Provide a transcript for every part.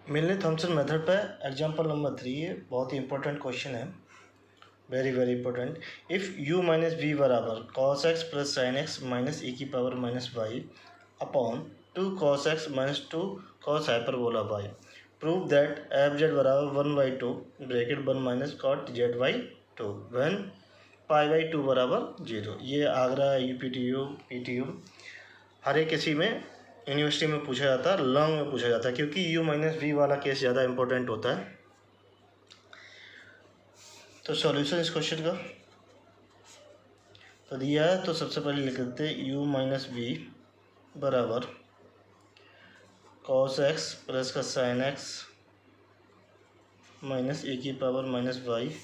मिलने Thomson method पे example number 3 है, बहुत ही इंपॉर्टेंट क्वेश्चन है, very very important. If u minus v बराबर cos x plus sine x minus e की power minus y upon 2 cos x minus 2 cos hyperbola y, prove that f z बराबर 1/2 bracket 1 minus cot z by 2 when π/2 बराबर 0। ये Agra UPTU PTU हर एक किसी में university में पूछा जाता है, लॉन्ग में पूछा जाता है, क्योंकि u माइनस वी वाला केस ज़्यादा इंपॉर्टेंट होता है। तो सॉल्यूशन इस क्वेश्चन का तो दिया है, तो सबसे पहले लिख देते हैं u माइनस वी बराबर cos x प्लस का साइन एक्स माइनस e की power minus y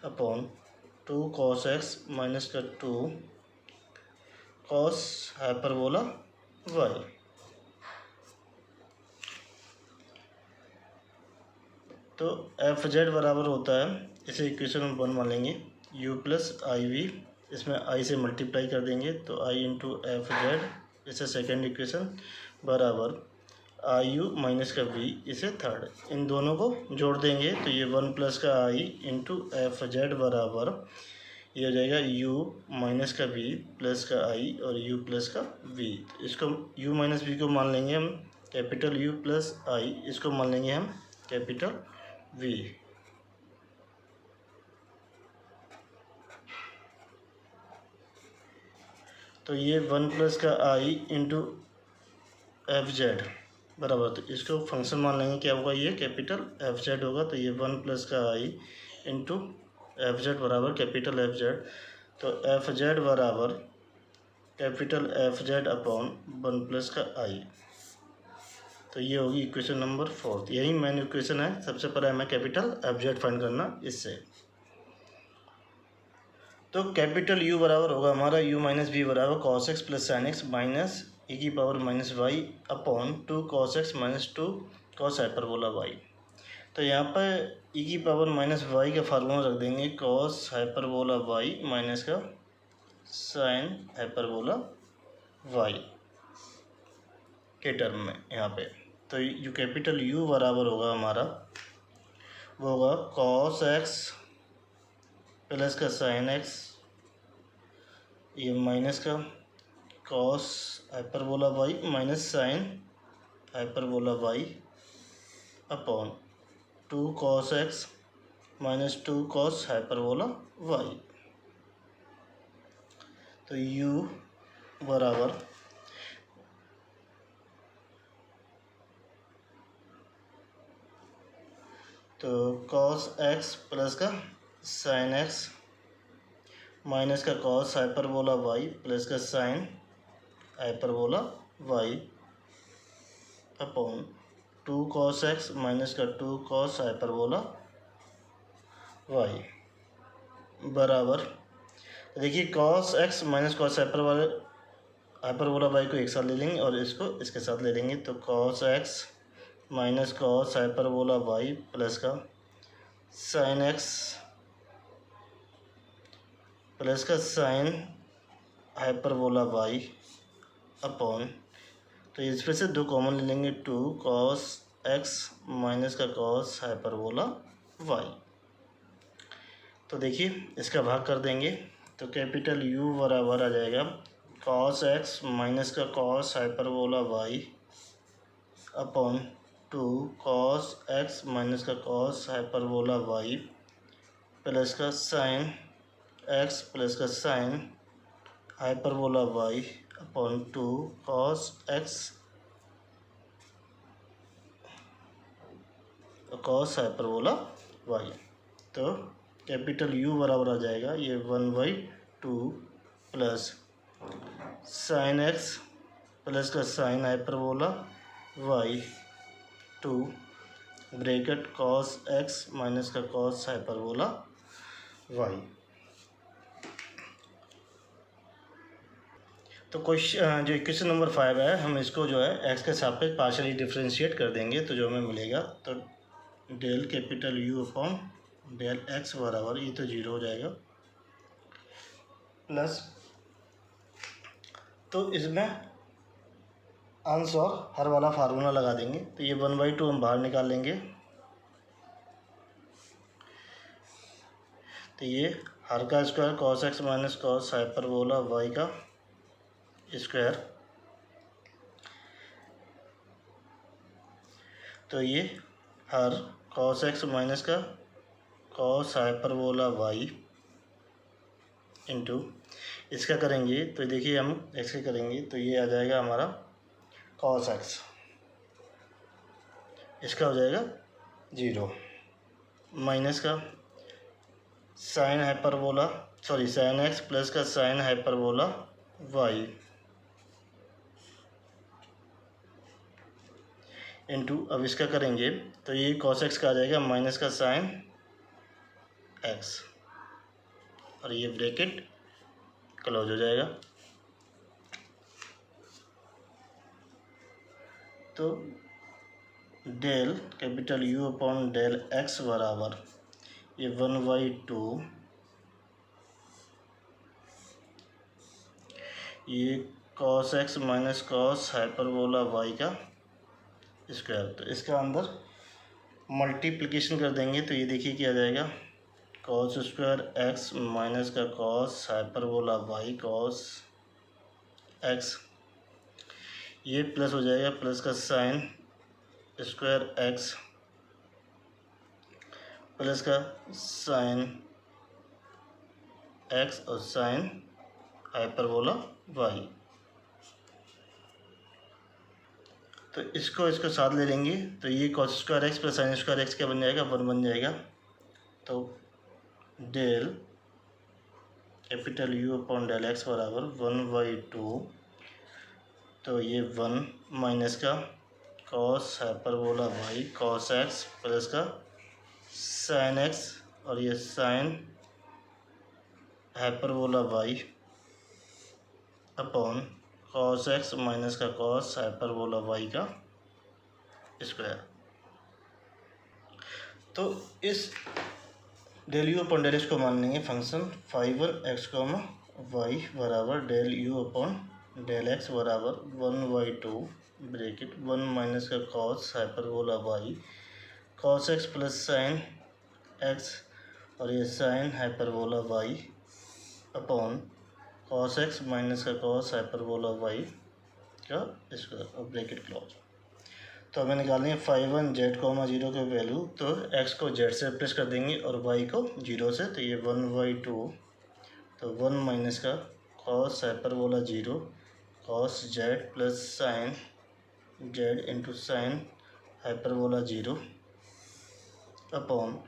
upon 2 cos x minus का 2 cos हाइपरबोला वाई। तो एफ जेड बराबर होता है, इसे इक्वेशन में 1 मान लेंगे, u प्लस आई वी, इसमें i से मल्टीप्लाई कर देंगे तो i इंटू एफ जेड, इसे सेकेंड इक्वेशन बराबर आई यू माइनस का v, इसे थर्ड। इन दोनों को जोड़ देंगे तो ये 1 प्लस का i इंटू एफ जेड बराबर ये हो जाएगा u माइनस का v प्लस का i और u प्लस का v। इसको u माइनस v को मान लेंगे हम कैपिटल U प्लस i, इसको मान लेंगे हम कैपिटल V। तो ये 1 प्लस का i इंटू एफ जेड बराबर, तो इसको फंक्शन मान लेंगे, क्या होगा, ये कैपिटल एफ जेड होगा। तो ये 1 प्लस का i इंटू एफ जेड बराबर कैपिटल एफ जेड, तो एफ जेड बराबर capital f z upon 1 plus का i। तो ये होगी इक्वेशन नंबर 4। यही मेन इक्वेशन है, सबसे पहले हमें कैपिटल एफ जेड फाइंड करना इससे। तो कैपिटल U बराबर होगा हमारा u माइनस वी बराबर cos x plus sine x minus e की power minus y upon 2 cos x minus 2 cos hyperbola y. तो यहाँ पर e की पावर माइनस वाई का फार्मूला रख देंगे cos हाइपरबोला वाई माइनस का साइन हाइपरबोला वाई के टर्म में यहाँ पे। तो यू कैपिटल U बराबर होगा हमारा, वो होगा cos x प्लस का साइन एक्स, ये माइनस का cos hyperbola y minus sine hyperbola y upon 2 cos x minus 2 cos hyperbola y. तो u बराबर तो cos x प्लस का साइन एक्स माइनस का cos हाइपरबोला वाई प्लस का sine hyperbola y upon 2 cos x minus का 2 cos hyperbola y बराबर, देखिए cos x minus cos hyperbola y को एक साथ ले लेंगे और इसको इसके साथ ले लेंगे। तो cos x minus cos hyperbola y plus का साइन एक्स प्लस का साइन हाइपरबोला वाई अपॉन, तो इसमें से 2 कॉमन ले लेंगे, 2 cos x माइनस का cos हाइपरबोला वाई। तो देखिए इसका भाग कर देंगे तो कैपिटल U बराबर आ जाएगा cos x माइनस का cos hyperbola y upon 2 cos x minus का cos हाइपरबोला वाई प्लस का साइन x प्लस का sine hyperbola y upon 2 cos x cos hyperbola y. तो कैपिटल U बराबर आ जाएगा ये 1/2 प्लस साइन एक्स प्लस का sine hyperbola y 2 bracket cos x minus का cos हाइपरबोला वाई। तो क्वेश्चन जो इक्वेशन नंबर 5 है, हम इसको जो है x के सापेक्ष पार्शियली डिफ्रेंशिएट कर देंगे, तो जो हमें मिलेगा तो del capital U upon del x बराबर, ये तो 0 हो जाएगा, प्लस तो इसमें अंश और हर वाला फार्मूला लगा देंगे। तो ये 1/2 हम बाहर निकाल लेंगे। तो ये हर का square cos x minus cos hyperbola y का स्क्वायर, तो ये हर cos x माइनस का कॉस हाइपरबोला y इंटू इसका करेंगे तो देखिए हम x के करेंगे तो ये आ जाएगा हमारा cos x, इसका हो जाएगा 0 माइनस का sine hyperbola sine x plus का साइन हाइपरबोला y इंटू अब इसका करेंगे तो ये cos x का आ जाएगा माइनस का साइन x और ये ब्रैकेट क्लोज हो जाएगा। तो del capital U upon del x बराबर ये 1/2 ये cos x minus cos hyperbola y का स्क्वायर। तो इसका अंदर मल्टीप्लिकेशन कर देंगे तो ये देखिए क्या आ जाएगा cos स्क्वायर x माइनस का cos hyperbola y cos x, ये प्लस हो जाएगा प्लस का साइन स्क्वायर x प्लस का साइन x और साइन हाइपरबोला y। तो इसको साथ ले लेंगे तो ये cos square x plus sine square x क्या बन जाएगा 1 बन जाएगा। तो del capital U upon del x बराबर 1/2 तो ये 1 माइनस का cos hyperbola y cos x plus का साइन x और ये sine hyperbola y upon cos x minus का कॉस हाइपरबोला y का स्क्वायर। तो इस del U upon del x को मान लेंगे फंक्शन 5x, y बराबर del U upon del x बराबर 1/2 ब्रैकेट 1 माइनस का cos hyperbola y cos x plus sine x और ये sine hyperbola y upon cos x minus का कॉस हाइपरबोला y का स्क्वायर और ब्रैकेट क्लोज। तो हमें निकालनी है 5 z, 0 के वैल्यू। तो x को z से रिप्लेस कर देंगे और y को 0 से। तो ये 1/2 तो 1 माइनस का cos hyperbola 0 cos z plus sign z into sine hyperbola 0 upon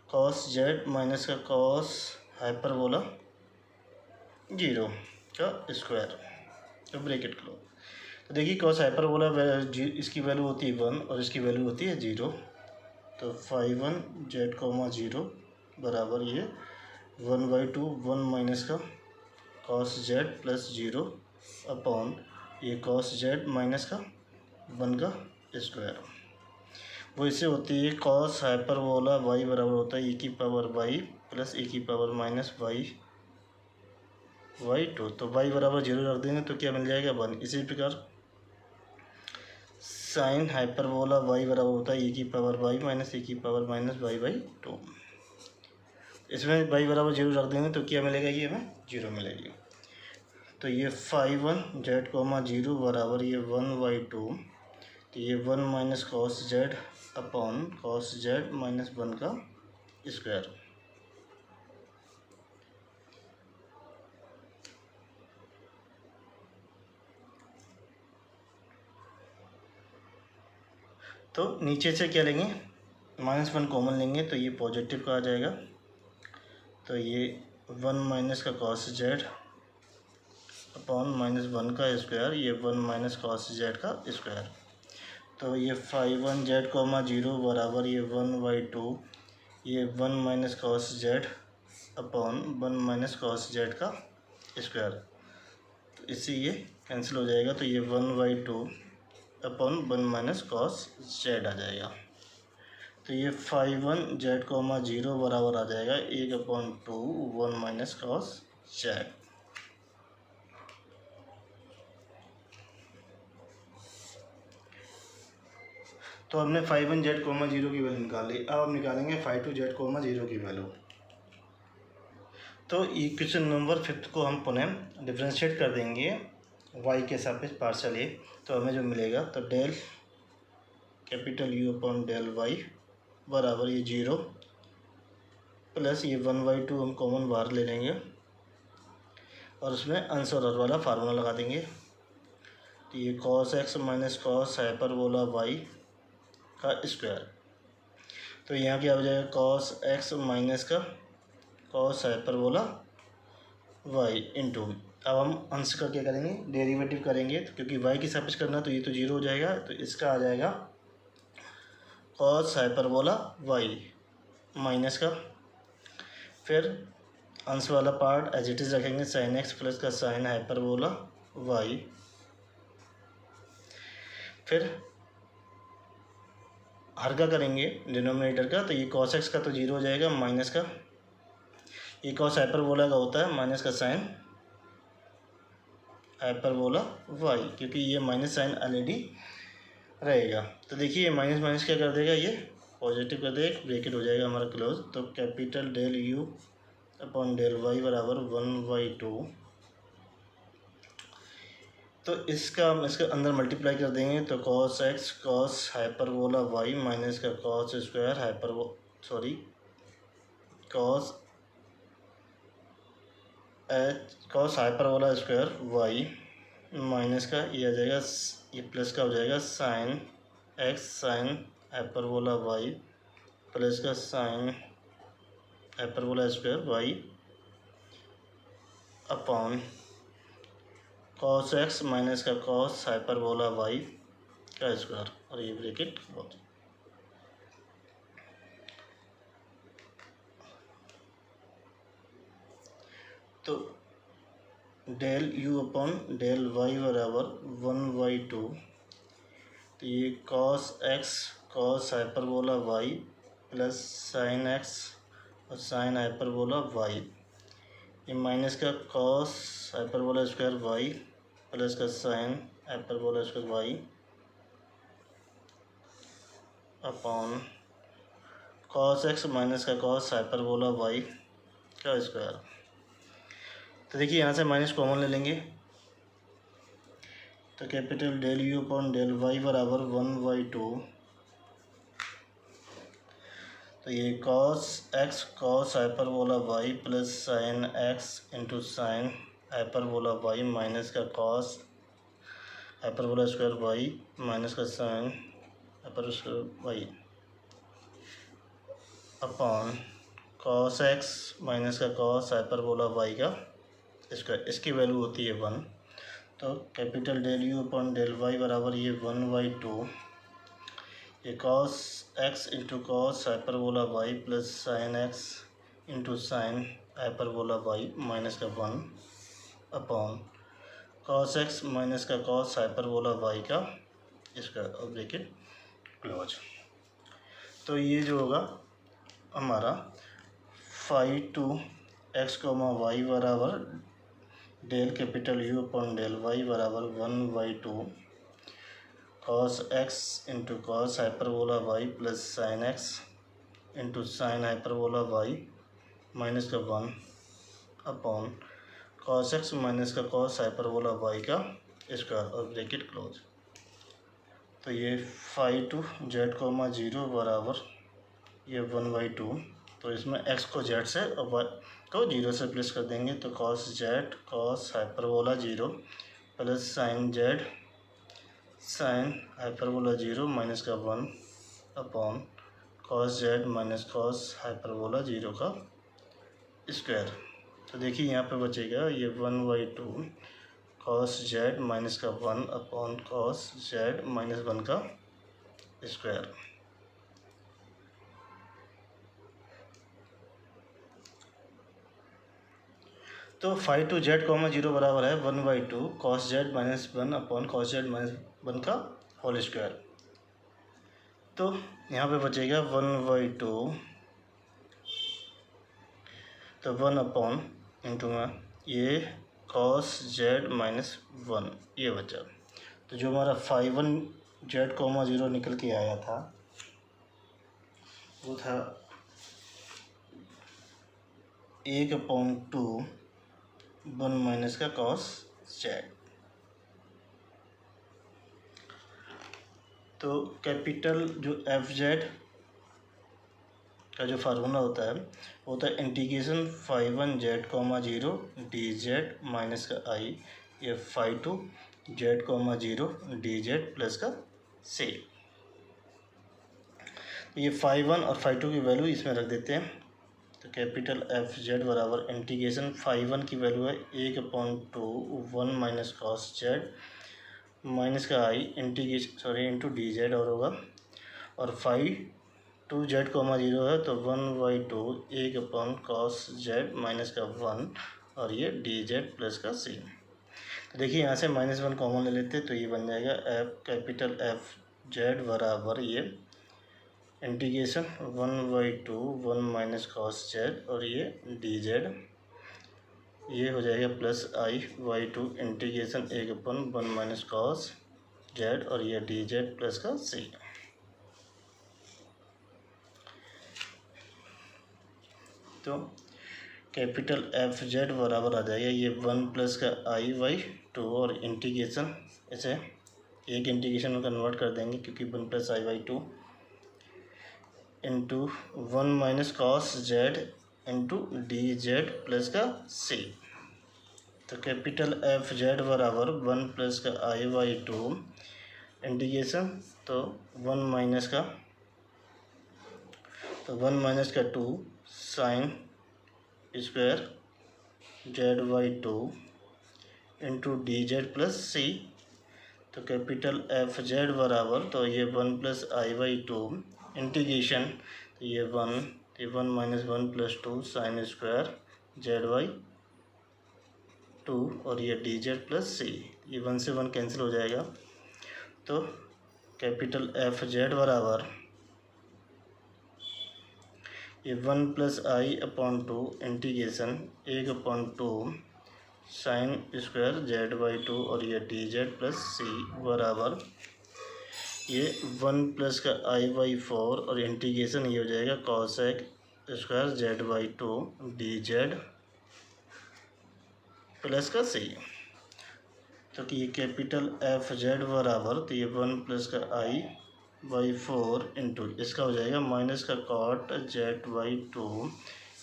cos z minus का कॉस हाइपरबोला 0 का स्क्वायर तो ब्रैकेट क्लोज। तो देखिए cos हाइपरबोला इसकी वैल्यू होती है 1 और इसकी वैल्यू होती है 0। तो 5 z, 0 बराबर ये 1/2 1 माइनस का cos z प्लस 0 अपॉन ये cos z माइनस का 1 का स्क्वायर। वो इससे होती है cos हाइपरबोला y बराबर होता है e की पावर y प्लस e की पावर माइनस y/2। तो y बराबर 0 रख देंगे तो क्या मिल जाएगा 1। इसी प्रकार साइन हाइपरबोला y बराबर होता है e की पावर y माइनस e की पावर माइनस y/2। इसमें y बराबर 0 रख देंगे तो क्या मिलेगा ये हमें 0 मिलेगी। तो ये 5 z, 0 बराबर ये 1/2 तो ये 1 minus cos z upon cos z minus 1 का स्क्वायर। तो नीचे से क्या लेंगे -1 कॉमन लेंगे तो ये पॉजिटिव का आ जाएगा। तो ये 1 माइनस का कॉस z अपॉन -1 का स्क्वायर, ये 1 माइनस कॉस z का स्क्वायर। तो ये 5 z, 0 बराबर ये 1/2 ये 1 minus cos z upon 1 minus cos z का स्क्वायर। तो इससे ये कैंसिल हो जाएगा तो ये 1/2 अपॉन 1 माइनस कॉस z आ जाएगा। तो ये 5 z, 0 बराबर आ जाएगा 1/2 1 माइनस कॉस z। तो हमने phi one z comma zero की वैल्यू निकाल ली। अब हम निकालेंगे phi two z comma zero की वैल्यू। तो इक्वेशन नंबर 5 को हम पुनः डिफ्रेंशिएट कर देंगे वाई के सापेक्ष पार्शियल ए। तो हमें जो मिलेगा तो del capital U upon del y बराबर ये 0 प्लस ये 1/2 हम कॉमन बाहर ले लेंगे और उसमें अंश और हर वाला फार्मूला लगा देंगे। तो ये cos x minus cos hyperbola y का स्क्वायर। तो यहाँ क्या हो जाएगा cos x माइनस का कॉस हाइपरबोला वाई इंटू, अब हम अंश का क्या करेंगे डेरिवेटिव करेंगे। तो क्योंकि वाई की सापेक्ष करना तो ये तो 0 हो जाएगा, तो इसका आ जाएगा कॉस हाइपरबोला वाई माइनस का, फिर अंश वाला पार्ट एज इट इज़ रखेंगे साइन एक्स प्लस का साइन हाइपरबोला वाई, फिर हर का करेंगे डिनोमिनेटर का। तो ये कॉस एक्स का तो 0 हो जाएगा माइनस का, ये कॉस हाइपरबोला का होता है माइनस का साइन हाइपरबोला वाई, क्योंकि ये माइनस साइन ऑलरेडी रहेगा। तो देखिए ये माइनस माइनस क्या कर देगा, ये पॉजिटिव कर देगा, ब्रैकेट हो जाएगा हमारा क्लोज। तो capital del you upon del y बराबर 1/2। तो इसका हम इसके अंदर मल्टीप्लाई कर देंगे तो cos x cos hyperbola y minus का cos square cos hyperbola square y minus का ये आ जाएगा, ये प्लस का हो जाएगा sine x sine hyperbola y plus का sine hyperbola square y upon cos x minus का कॉस हाइपरबोला वाई का स्क्वायर और ये ब्रैकेट क्लोज। तो del you upon del y बराबर 1/2। तो ये cos x cos hyperbola y plus sine x और साइन हाइपरबोला वाई, ये माइनस का cos hyperbola square y plus का sine hyperbola square y upon cos x minus का cos hyperbola y का square. तो देखिए यहाँ से माइनस कॉमन ले लेंगे, तो capital del you upon del y बराबर 1/2। तो ये cos x cos hyperbola y plus sine x into sine hyperbola y minus का cos hyperbola square y minus का sine hyper square y upon cos x minus का cos hyperbola y का square. इसकी value होती है 1। तो capital del you upon del y बराबर ये 1/2, ये cos x into cos hyperbola y plus sine x into sine hyperbola y minus का 1 अपॉन कॉस एक्स माइनस का कॉस हाइपरबोला वाई का स्क्वायर और ब्रैकेट क्लोज। तो ये जो होगा हमारा phi two x comma y बराबर del capital U upon del y बराबर 1/2 cos x into cos hyperbola y plus sine x into sine hyperbola y minus का 1 अपॉन कॉस एक्स माइनस का कॉस हाइपरबोला वाई का square और bracket close. तो ये phi two z coma 0 बराबर ये 1/2। तो इसमें एक्स को जेड से और वाई को 0 से प्लस कर देंगे। तो cos z cos hyperbola 0 plus sine z sine hyperbola 0 minus का 1 अपॉन cos z minus cos hyperbola 0 का स्क्वायर। तो देखिए यहाँ पे बचेगा ये 1/2 कॉस जेड माइनस का 1 अपॉन कॉस जेड माइनस 1 का स्क्वायर। तो फाई टू जेड कॉमा 0 बराबर है 1/2 कॉस जेड माइनस 1 अपॉन कॉस जेड माइनस 1 का होल स्क्वायर। तो यहाँ पे बचेगा 1/2, तो 1 अपॉन इंटू में ये कॉस जेड माइनस 1 ये बचा। तो जो हमारा फाई वन z,0 निकल के आया था वो था 1/2 1 माइनस का cos z। तो कैपिटल जो एफ जेड का जो फार्मूला होता है वो होता है इंटीग्रेशन 1z,0 dz माइनस का आई, ये 2z,0 dz प्लस का c। ये 1 और 2 की वैल्यू इसमें रख देते हैं। तो कैपिटल एफ जेड बराबर इंटीग्रेशन 1 की वैल्यू है 1/2 1 माइनस कॉस जेड माइनस का आई इंटीग्रेशन इंटू डी जेड और होगा, और 2z,0 है तो 1/2 1/cos जेड माइनस का 1 और ये डी जेड प्लस का c। तो देखिए यहाँ से -1 कॉमन ले लेते तो ये बन जाएगा कैपिटल एफ जेड बराबर ये इंटीग्रेशन 1/2 1 माइनस कॉस जेड और ये डी जेड, ये हो जाएगा plus i/2 integration 1/1 minus cos Z और ये डी जेड प्लस का c। तो कैपिटल एफ जेड बराबर आ जाएगा ये 1 प्लस का i/2 और इंटीग्रेशन इसे एक इंटीग्रेशन में कन्वर्ट कर देंगे क्योंकि 1 plus i/2 into 1 minus cos Z into D Z plus का c। तो कैपिटल एफ जेड बराबर 1 प्लस का i/2 इंटीग्रेशन तो 1 माइनस का 2 sine square z/2 into D Z plus c। तो कैपिटल एफ जेड बराबर तो ये 1 प्लस i/2 इंटीग्रेशन तो ये 1 minus 1 plus 2 sine square z/2 और ये डी जेड प्लस c, ये 1 से 1 कैंसिल हो जाएगा। तो कैपिटल एफ जेड बराबर ये 1 plus i/2 integration 1/2 sine square z/2 और ये डी जेड प्लस c बराबर ये 1 प्लस का i/4 और इंटीग्रेशन ये हो जाएगा cosec square z/2 D Z plus का c। तो कि ये कैपिटल एफ जेड बराबर तो ये 1 प्लस का i/4 इंटू इसका हो जाएगा माइनस का cot z/2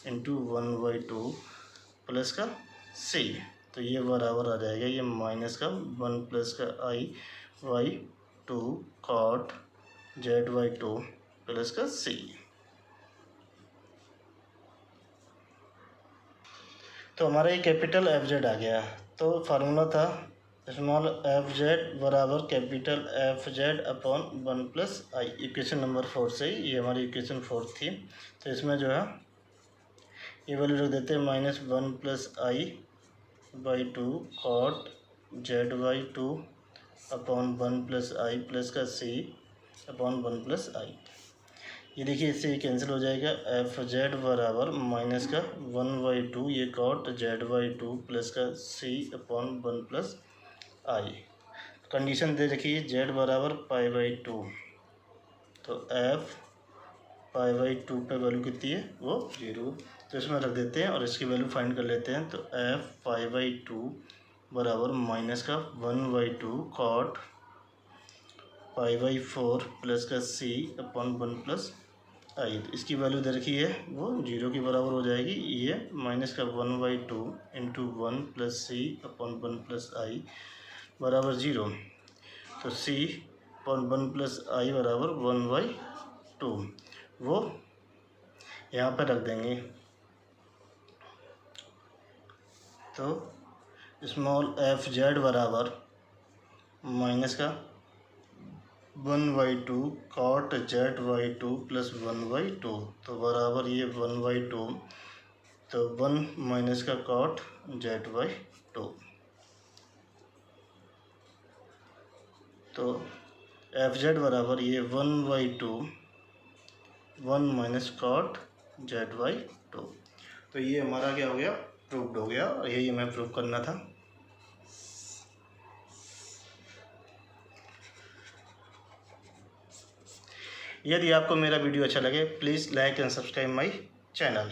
इंटू 1/2 प्लस का c। तो ये बराबर आ जाएगा ये माइनस का 1 प्लस का i/2 cot z/2 प्लस का c। तो हमारा ये कैपिटल एफ जेड आ गया। तो फार्मूला था स्मॉल एफ जेड बराबर capital f z upon 1 plus i, equation number 4 से ये हमारी इक्वेशन 4 थी। तो इसमें जो है ये वैल्यू रख देते हैं -1 plus i/2 cot z/2 upon 1 plus i plus का c अपॉन 1 प्लस आई। ये देखिए इससे ये कैंसिल हो जाएगा। एफ जेड बराबर माइनस का 1/2 ये कॉट z/2 प्लस का c अपॉन 1 प्लस आई। कंडीशन दे रखी है z बराबर π/2, तो f π/2 पे वैल्यू कितनी है वो 0, तो इसमें रख देते हैं और इसकी वैल्यू फाइंड कर लेते हैं। तो f π/2 बराबर माइनस का 1/2 कॉट π/4 प्लस का c अपॉन 1 प्लस आई। तो इसकी वैल्यू दे रखी है वो 0 के बराबर हो जाएगी। ये माइनस का 1/2 into 1 plus c upon 1 plus i बराबर 0। तो c अपॉन 1 प्लस आई बराबर 1/2 वो यहाँ पर रख देंगे। तो स्मॉल एफ जेड बराबर माइनस का 1/2 कॉट z/2 प्लस 1/2, तो बराबर ये 1/2 तो 1 माइनस का कॉट z/2। तो एफ जेड बराबर ये 1/2 1 माइनस कॉट z/2। तो ये हमारा क्या हो गया, प्रूव्ड हो गया, और यही हमें प्रूव करना था। यदि आपको मेरा वीडियो अच्छा लगे please like and subscribe my channel.